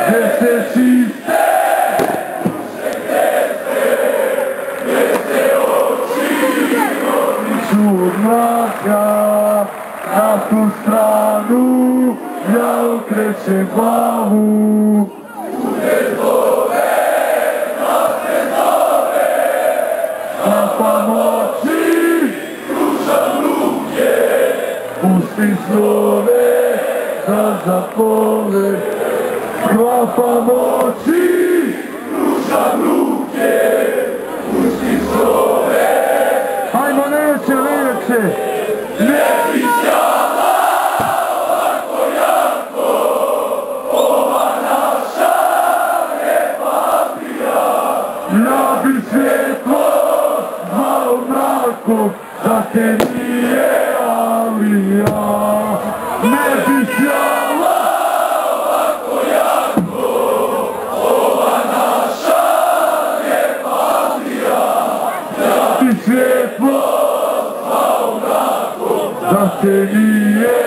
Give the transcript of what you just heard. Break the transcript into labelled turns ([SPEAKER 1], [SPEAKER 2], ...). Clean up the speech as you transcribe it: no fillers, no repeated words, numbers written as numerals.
[SPEAKER 1] gdje se čiste od mraka, na tu stranu ja okrećem glavu. Klapam oči, pružam ruke, pusti slove da zapole. Klapam oči, pružam ruke, pusti slove. Hajmo neće, neće! Ne bi sjala ovako jako, ova naša repatija. Ja bi svjetlo zvao mrakom, da te nije, ali ja. Ne bi sjala ovako jako, ova naša repatija. Ja bi svjetlo zvao mrakom, da te nije.